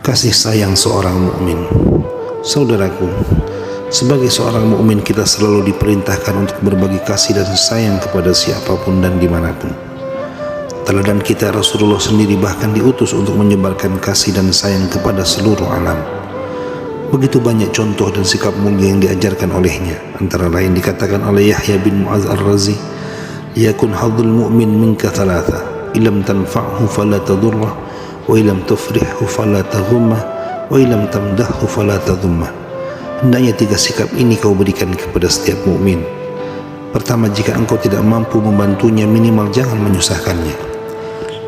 Kasih sayang seorang mukmin. Saudaraku, sebagai seorang mukmin kita selalu diperintahkan untuk berbagi kasih dan sayang kepada siapapun dan dimanapun. Teladan kita Rasulullah sendiri bahkan diutus untuk menyebarkan kasih dan sayang kepada seluruh alam. Begitu banyak contoh dan sikap mulia yang diajarkan olehnya. Antara lain dikatakan oleh Yahya bin Mu'adz Ar-Razi, "Yakun hadzul mu'min minka thalatha, illam tanfa'hu fala tadurrah, wa illam tufrihhu fala taghummah, wa illam tamdahhu fala tadhummah." Hendaknya 3 sikap ini kau berikan kepada setiap mukmin. Pertama, jika engkau tidak mampu membantunya, minimal jangan menyusahkannya.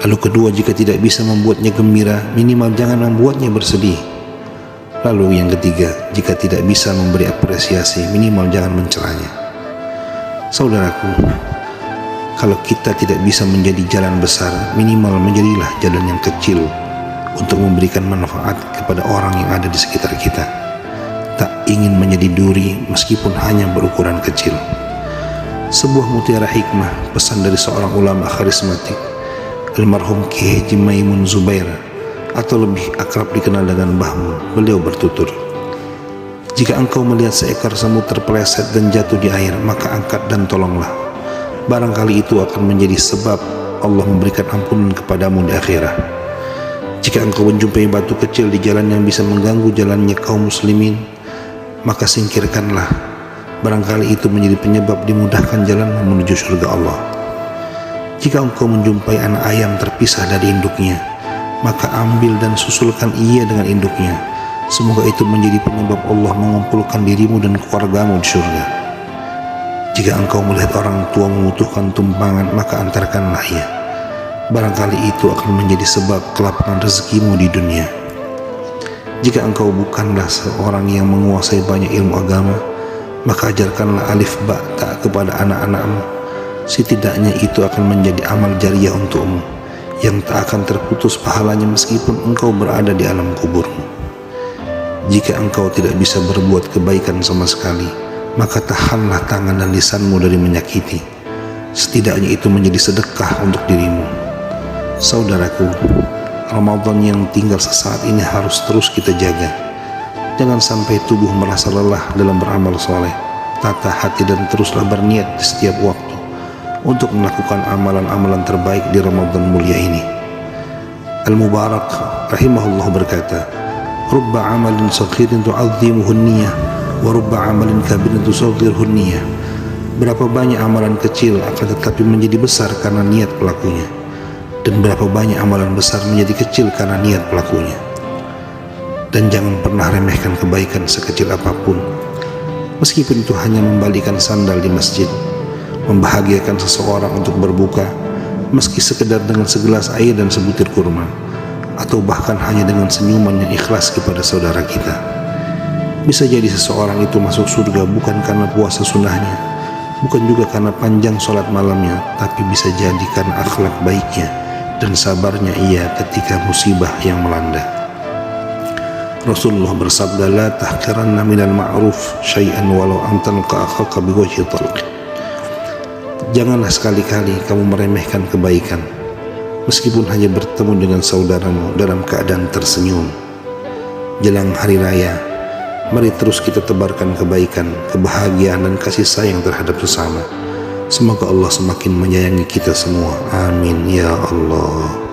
Lalu kedua, jika tidak bisa membuatnya gembira, minimal jangan membuatnya bersedih. Lalu yang ketiga, jika tidak bisa memberi apresiasi, minimal jangan mencelanya. Saudaraku, kalau kita tidak bisa menjadi jalan besar, minimal menjadilah jalan yang kecil untuk memberikan manfaat kepada orang yang ada di sekitar kita. Tak ingin menjadi duri meskipun hanya berukuran kecil. Sebuah mutiara hikmah, pesan dari seorang ulama karismatik, almarhum Ki Haji Maimun Zubair, atau lebih akrab dikenal dengan Mbah Mun. Beliau bertutur, "Jika engkau melihat seekor semut terpeleset dan jatuh di air, maka angkat dan tolonglah. Barangkali itu akan menjadi sebab Allah memberikan ampunan kepadamu di akhirat. Jika engkau menjumpai batu kecil di jalan yang bisa mengganggu jalannya kaum muslimin, maka singkirkanlah. Barangkali itu menjadi penyebab dimudahkan jalan menuju surga Allah. Jika engkau menjumpai anak ayam terpisah dari induknya, maka ambil dan susulkan ia dengan induknya. Semoga itu menjadi penyebab Allah mengumpulkan dirimu dan keluargamu di surga. Jika engkau melihat orang tua membutuhkan tumpangan, maka antarkanlah ia. Barangkali itu akan menjadi sebab kelapangan rezekimu di dunia. Jika engkau bukanlah seorang yang menguasai banyak ilmu agama, maka ajarkanlah alif ba ta kepada anak-anakmu. Setidaknya itu akan menjadi amal jariah untukmu yang tak akan terputus pahalanya meskipun engkau berada di alam kuburmu. Jika engkau tidak bisa berbuat kebaikan sama sekali, maka tahanlah tangan dan lisanmu dari menyakiti. Setidaknya itu menjadi sedekah untuk dirimu." Saudaraku, Ramadan yang tinggal sesaat ini harus terus kita jaga. Jangan sampai tubuh merasa lelah dalam beramal soleh. Tata hati dan teruslah berniat di setiap waktu untuk melakukan amalan-amalan terbaik di Ramadan mulia ini. Al-Mubarak rahimahullah berkata, "Rubba amalin saghirin tu'azzimuhu niyah, wa rubba amalin kabirin tusaghirhu niyah." Berapa banyak amalan kecil akan tetapi menjadi besar karena niat pelakunya, dan berapa banyak amalan besar menjadi kecil karena niat pelakunya. Dan jangan pernah remehkan kebaikan sekecil apapun, meskipun itu hanya membalikkan sandal di masjid, membahagiakan seseorang untuk berbuka, meski sekedar dengan segelas air dan sebutir kurma, atau bahkan hanya dengan senyuman yang ikhlas kepada saudara kita. Bisa jadi seseorang itu masuk surga bukan karena puasa sunnahnya, bukan juga karena panjang sholat malamnya, tapi bisa jadi karena akhlak baiknya dan sabarnya ia ketika musibah yang melanda. Rasulullah bersabda, "La tahqiranna minal ma'ruf syai'an walau an talqa akhaka biwajhi talq." Janganlah sekali-kali kamu meremehkan kebaikan, meskipun hanya bertemu dengan saudaramu dalam keadaan tersenyum. Jelang hari raya, mari terus kita tebarkan kebaikan, kebahagiaan dan kasih sayang terhadap sesama. Semoga Allah semakin menyayangi kita semua. Amin ya Allah.